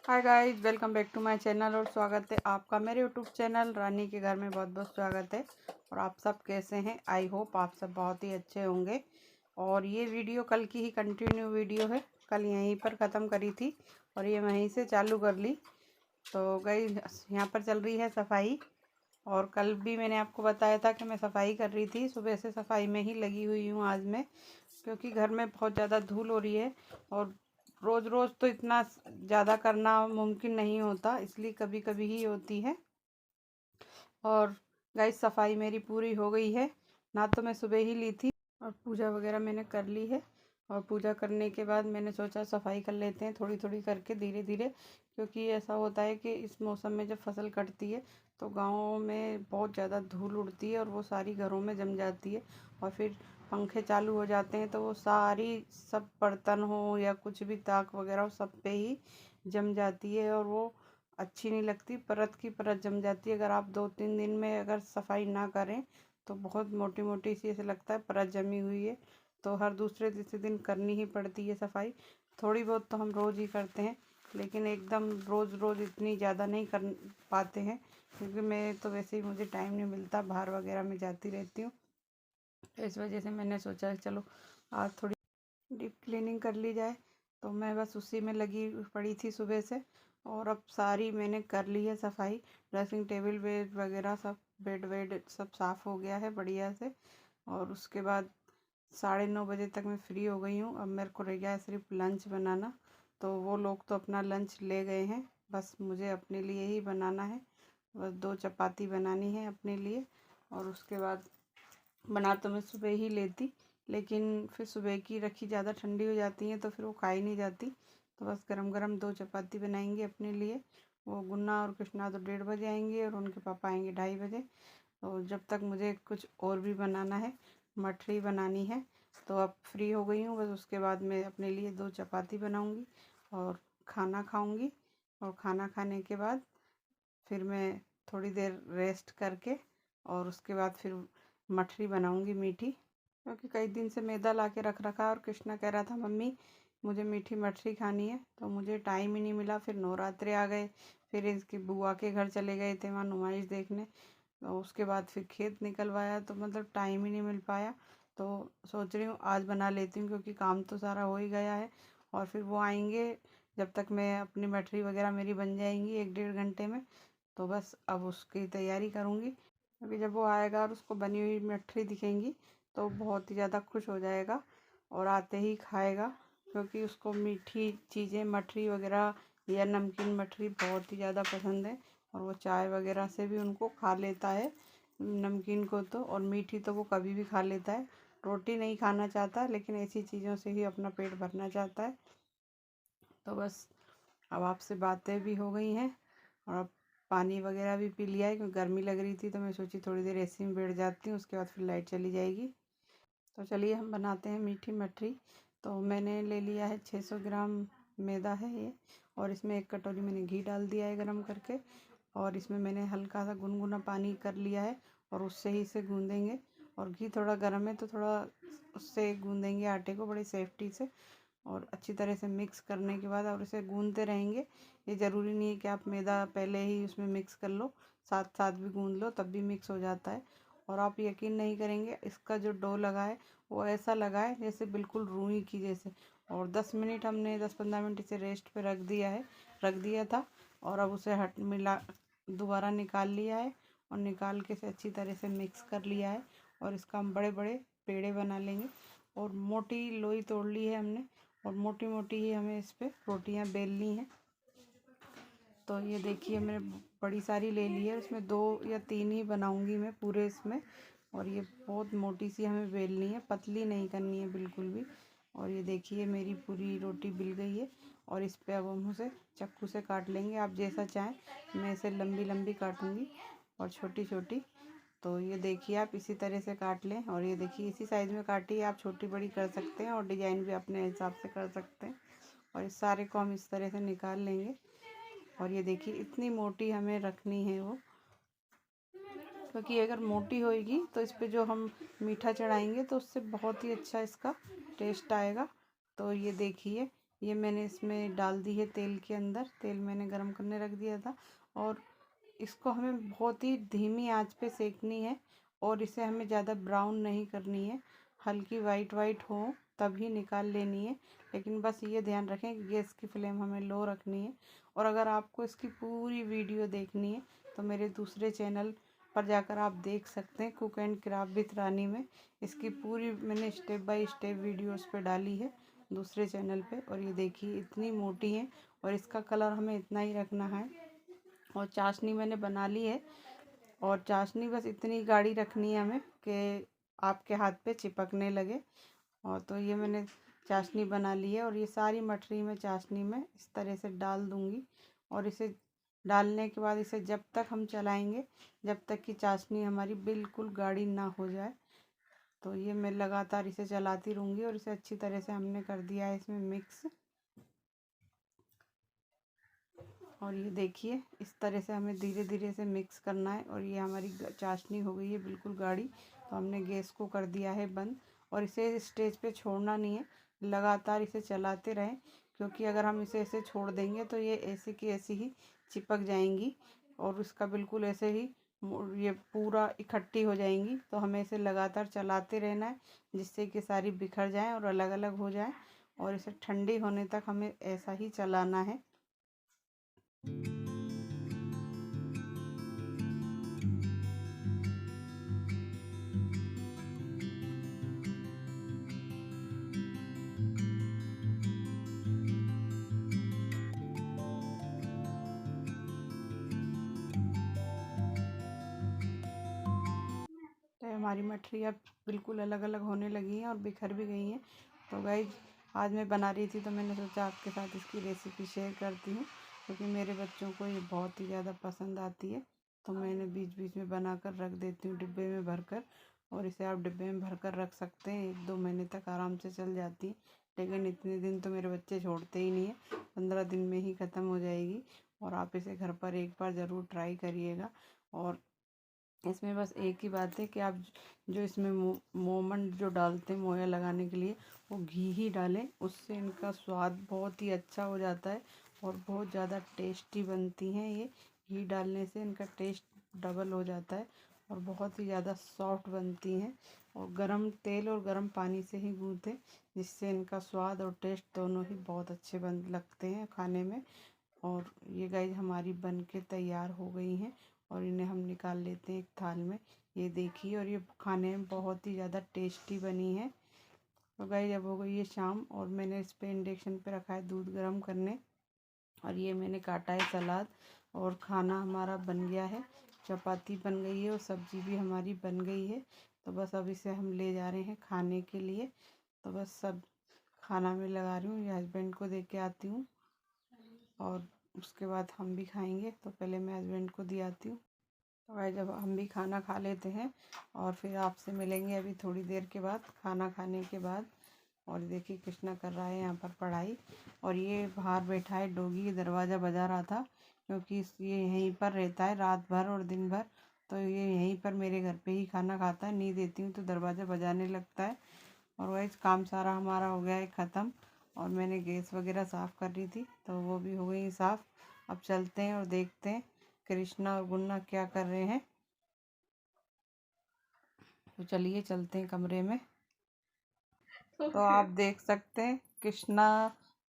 Hi guys, welcome back to my channel और स्वागत है आपका मेरे यूट्यूब चैनल रानी के घर में। बहुत बहुत स्वागत है। और आप सब कैसे हैं? आई होप आप सब बहुत ही अच्छे होंगे। और ये वीडियो कल की ही कंटिन्यू वीडियो है। कल यहीं पर ख़त्म करी थी और ये वहीं से चालू कर ली। तो गाइस यहाँ पर चल रही है सफाई। और कल भी मैंने आपको बताया था कि मैं सफाई कर रही थी। सुबह से सफाई में ही लगी हुई हूँ आज मैं, क्योंकि घर में बहुत ज़्यादा धूल हो रही है और रोज़ रोज़ तो इतना ज़्यादा करना मुमकिन नहीं होता, इसलिए कभी कभी ही होती है। और गाइस सफाई मेरी पूरी हो गई है। ना तो मैं सुबह ही ली थी और पूजा वगैरह मैंने कर ली है। और पूजा करने के बाद मैंने सोचा सफाई कर लेते हैं थोड़ी थोड़ी करके, धीरे धीरे। क्योंकि ऐसा होता है कि इस मौसम में जब फसल कटती है तो गाँव में बहुत ज़्यादा धूल उड़ती है और वो सारी घरों में जम जाती है। और फिर पंखे चालू हो जाते हैं तो वो सारी सब बर्तन हो या कुछ भी ताक वगैरह हो सब पे ही जम जाती है और वो अच्छी नहीं लगती। परत की परत जम जाती है। अगर आप 2-3 दिन में अगर सफाई ना करें तो बहुत मोटी मोटी सी ऐसे लगता है परत जमी हुई है। तो हर दूसरे तीसरे दिन करनी ही पड़ती है सफाई। थोड़ी बहुत तो हम रोज़ ही करते हैं, लेकिन एकदम रोज़ रोज़ इतनी ज़्यादा नहीं कर पाते हैं, क्योंकि मैं तो वैसे ही मुझे टाइम नहीं मिलता, बाहर वगैरह में जाती रहती हूँ। तो इस वजह से मैंने सोचा चलो आज थोड़ी डीप क्लीनिंग कर ली जाए। तो मैं बस उसी में लगी पड़ी थी सुबह से। और अब सारी मैंने कर ली है सफाई। ड्रेसिंग टेबल बेड वगैरह सब, बेड वेड सब साफ़ हो गया है बढ़िया से। और उसके बाद 9:30 बजे तक मैं फ्री हो गई हूँ। अब मेरे को रह गया है सिर्फ लंच बनाना। तो वो लोग तो अपना लंच ले गए हैं, बस मुझे अपने लिए ही बनाना है। बस 2 चपाती बनानी है अपने लिए। और उसके बाद बना तो मैं सुबह ही लेती, लेकिन फिर सुबह की रखी ज़्यादा ठंडी हो जाती हैं तो फिर वो खाई नहीं जाती। तो बस गरम गरम 2 चपाती बनाएंगे अपने लिए। वो गुन्ना और कृष्णा तो 1:30 बजे आएंगे और उनके पापा आएंगे 2:30 बजे। तो जब तक मुझे कुछ और भी बनाना है, मठरी बनानी है। तो अब फ्री हो गई हूँ, बस उसके बाद मैं अपने लिए 2 चपाती बनाऊँगी और खाना खाऊँगी। और खाना खाने के बाद फिर मैं थोड़ी देर रेस्ट करके और उसके बाद फिर मठरी बनाऊंगी मीठी। क्योंकि कई दिन से मैदा ला के रख रखा और कृष्णा कह रहा था मम्मी मुझे मीठी मठरी खानी है, तो मुझे टाइम ही नहीं मिला। फिर नवरात्रे आ गए, फिर इसकी बुआ के घर चले गए थे वहाँ नुमाइश देखने। तो उसके बाद फिर खेत निकलवाया, तो मतलब टाइम ही नहीं मिल पाया। तो सोच रही हूँ आज बना लेती हूँ, क्योंकि काम तो सारा हो ही गया है। और फिर वो आएंगे, जब तक मैं अपनी मठरी वगैरह मेरी बन जाएंगी 1-1.5 घंटे में। तो बस अब उसकी तैयारी करूँगी, क्योंकि जब वो आएगा और उसको बनी हुई मठरी दिखेंगी तो बहुत ही ज़्यादा खुश हो जाएगा और आते ही खाएगा। क्योंकि उसको मीठी चीज़ें मठरी वगैरह या नमकीन मठरी बहुत ही ज़्यादा पसंद है। और वो चाय वगैरह से भी उनको खा लेता है नमकीन को तो, और मीठी तो वो कभी भी खा लेता है। रोटी नहीं खाना चाहता, लेकिन ऐसी चीज़ों से ही अपना पेट भरना चाहता है। तो बस अब आपसे बातें भी हो गई हैं और अब पानी वगैरह भी पी लिया है, क्योंकि गर्मी लग रही थी। तो मैं सोची थोड़ी देर ऐसे में बैठ जाती हूँ, उसके बाद फिर लाइट चली जाएगी। तो चलिए हम बनाते हैं मीठी मठरी। तो मैंने ले लिया है 600 ग्राम मैदा है ये। और इसमें 1 कटोरी मैंने घी डाल दिया है गरम करके। और इसमें मैंने हल्का सा गुनगुना पानी कर लिया है और उससे ही इसे गूँधेंगे। और घी थोड़ा गर्म है तो थोड़ा उससे गूँधेंगे आटे को बड़ी सेफ्टी से। और अच्छी तरह से मिक्स करने के बाद और इसे गूँधते रहेंगे। ये ज़रूरी नहीं है कि आप मैदा पहले ही उसमें मिक्स कर लो, साथ साथ भी गूँध लो तब भी मिक्स हो जाता है। और आप यकीन नहीं करेंगे, इसका जो डो लगा है वो ऐसा लगा है जैसे बिल्कुल रुई की जैसे। और 10 मिनट हमने 10-15 मिनट इसे रेस्ट पे रख दिया था। और अब उसे दोबारा निकाल लिया है और निकाल के इसे अच्छी तरह से मिक्स कर लिया है। और इसका हम बड़े बड़े पेड़े बना लेंगे। और मोटी लोई तोड़ ली है हमने और मोटी मोटी ही हमें इस पर रोटियाँ बेलनी हैं। तो ये देखिए मैंने बड़ी सारी ले ली है, उसमें 2 या 3 ही बनाऊंगी मैं पूरे इसमें। और ये बहुत मोटी सी हमें बेलनी है, पतली नहीं करनी है बिल्कुल भी। और ये देखिए मेरी पूरी रोटी बिल गई है। और इस पे अब हम उसे चाकू से काट लेंगे, आप जैसा चाहें। मैं इसे लंबी लंबी काटूंगी और छोटी छोटी। तो ये देखिए आप इसी तरह से काट लें। और ये देखिए इसी साइज़ में काटिए, आप छोटी बड़ी कर सकते हैं और डिज़ाइन भी अपने हिसाब से कर सकते हैं। और इस सारे को हम इस तरह से निकाल लेंगे। और ये देखिए इतनी मोटी हमें रखनी है वो, क्योंकि अगर मोटी होएगी तो इस पे जो हम मीठा चढ़ाएंगे तो उससे बहुत ही अच्छा इसका टेस्ट आएगा। तो ये देखिए ये मैंने इसमें डाल दी है तेल के अंदर। तेल मैंने गरम करने रख दिया था और इसको हमें बहुत ही धीमी आंच पे सेकनी है और इसे हमें ज़्यादा ब्राउन नहीं करनी है, हल्की वाइट वाइट हो तभी निकाल लेनी है। लेकिन बस ये ध्यान रखें कि गैस की फ्लेम हमें लो रखनी है। और अगर आपको इसकी पूरी वीडियो देखनी है तो मेरे दूसरे चैनल पर जाकर आप देख सकते हैं, कुक एंड क्राफ्ट विद रानी में। इसकी पूरी मैंने स्टेप बाय स्टेप वीडियो उस पर डाली है दूसरे चैनल पे। और ये देखिए इतनी मोटी है और इसका कलर हमें इतना ही रखना है। और चाशनी मैंने बना ली है और चाशनी बस इतनी गाढ़ी रखनी है हमें कि आपके हाथ पे चिपकने लगे। और तो ये मैंने चाशनी बना ली है और ये सारी मठरी में चाशनी में इस तरह से डाल दूंगी। और इसे डालने के बाद इसे जब तक हम चलाएंगे जब तक कि चाशनी हमारी बिल्कुल गाढ़ी ना हो जाए। तो ये मैं लगातार इसे चलाती रहूँगी और इसे अच्छी तरह से हमने कर दिया है इसमें मिक्स। और ये देखिए इस तरह से हमें धीरे धीरे से मिक्स करना है। और ये हमारी चाशनी हो गई है बिल्कुल गाढ़ी, तो हमने गैस को कर दिया है बंद। और इसे स्टेज पे छोड़ना नहीं है, लगातार इसे चलाते रहें, क्योंकि अगर हम इसे ऐसे छोड़ देंगे तो ये ऐसे की ऐसी ही चिपक जाएंगी और उसका बिल्कुल ऐसे ही ये पूरा इकट्ठी हो जाएंगी। तो हमें इसे लगातार चलाते रहना है जिससे कि सारी बिखर जाएं और अलग अलग हो जाएं। और इसे ठंडी होने तक हमें ऐसा ही चलाना है। तो हमारी मठरी अब बिल्कुल अलग अलग होने लगी हैं और बिखर भी गई हैं। तो गाइस आज मैं बना रही थी तो मैंने सोचा आपके साथ इसकी रेसिपी शेयर करती हूँ, क्योंकि मेरे बच्चों को ये बहुत ही ज़्यादा पसंद आती है। तो मैंने बीच बीच में बना कर रख देती हूँ डिब्बे में भर कर। और इसे आप डिब्बे में भर कर रख सकते हैं, 1-2 महीने तक आराम से चल जाती है। लेकिन इतने दिन तो मेरे बच्चे छोड़ते ही नहीं है, 15 दिन में ही ख़त्म हो जाएगी। और आप इसे घर पर एक बार ज़रूर ट्राई करिएगा। और इसमें बस एक ही बात है कि आप जो इसमें मोमन जो डालते हैं मोया लगाने के लिए, वो घी ही डालें, उससे इनका स्वाद बहुत ही अच्छा हो जाता है और बहुत ज़्यादा टेस्टी बनती हैं। ये घी डालने से इनका टेस्ट डबल हो जाता है और बहुत ही ज़्यादा सॉफ्ट बनती हैं। और गरम तेल और गरम पानी से ही गूँथें, जिससे इनका स्वाद और टेस्ट दोनों ही बहुत अच्छे बन लगते हैं खाने में। और ये गाइस हमारी बन के तैयार हो गई हैं और इन्हें हम निकाल लेते हैं एक थाल में। ये देखिए, और ये खाने में बहुत ही ज़्यादा टेस्टी बनी है। तो गाइस अब हो गई है शाम और मैंने इस पे इंडक्शन पे रखा है दूध गर्म करने। और ये मैंने काटा है सलाद और खाना हमारा बन गया है। चपाती बन गई है और सब्जी भी हमारी बन गई है। तो बस अब इसे हम ले जा रहे हैं खाने के लिए। तो बस सब खाना में लगा रही हूँ, ये हस्बैंड को दे के आती हूँ और उसके बाद हम भी खाएंगे। तो पहले मैं हस्बैंड को दी आती हूँ। तो भाई जब हम भी खाना खा लेते हैं और फिर आपसे मिलेंगे अभी थोड़ी देर के बाद खाना खाने के बाद। और देखिए कृष्णा कर रहा है यहाँ पर पढ़ाई। और ये बाहर बैठा है डॉगी, दरवाज़ा बजा रहा था, क्योंकि ये यहीं पर रहता है रात भर और दिन भर। तो ये यहीं पर मेरे घर पे ही खाना खाता है, नहीं देती हूँ तो दरवाज़ा बजाने लगता है। और वही काम सारा हमारा हो गया है ख़त्म। और मैंने गैस वगैरह साफ़ कर रही थी तो वो भी हो गई साफ़। अब चलते हैं और देखते हैं कृष्णा और गुन्ना क्या कर रहे हैं। तो चलिए चलते हैं कमरे में। तो आप देख सकते हैं कृष्णा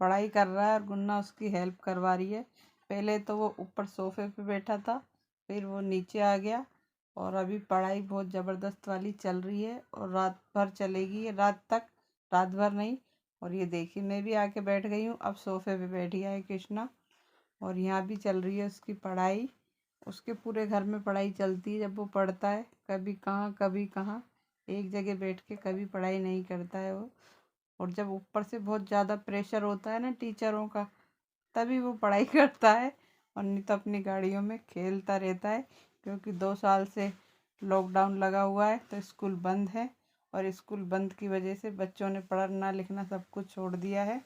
पढ़ाई कर रहा है और गुन्ना उसकी हेल्प करवा रही है। पहले तो वो ऊपर सोफे पे बैठा था, फिर वो नीचे आ गया। और अभी पढ़ाई बहुत ज़बरदस्त वाली चल रही है और रात भर चलेगी, रात तक, रात भर नहीं। और ये देखिए मैं भी आके बैठ गई हूँ, अब सोफे पे बैठ गया है कृष्णा और यहाँ भी चल रही है उसकी पढ़ाई। उसके पूरे घर में पढ़ाई चलती है जब वो पढ़ता है, कभी कहाँ कभी कहाँ, एक जगह बैठ के कभी पढ़ाई नहीं करता है वो। और जब ऊपर से बहुत ज़्यादा प्रेशर होता है ना टीचरों का, तभी वो पढ़ाई करता है। और नहीं तो अपनी गाड़ियों में खेलता रहता है, क्योंकि 2 साल से लॉकडाउन लगा हुआ है तो स्कूल बंद है। और स्कूल बंद की वजह से बच्चों ने पढ़ना लिखना सब कुछ छोड़ दिया है।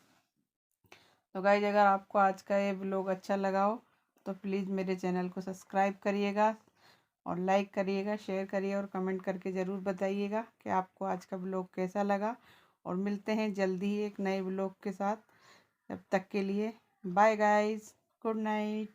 तो गाइज अगर आपको आज का ये ब्लॉग अच्छा लगा हो तो प्लीज़ मेरे चैनल को सब्सक्राइब करिएगा और लाइक करिएगा, शेयर करिए और कमेंट करके ज़रूर बताइएगा कि आपको आज का ब्लॉग कैसा लगा। और मिलते हैं जल्दी ही एक नए ब्लॉग के साथ। तब तक के लिए बाय गाइस, गुड नाइट।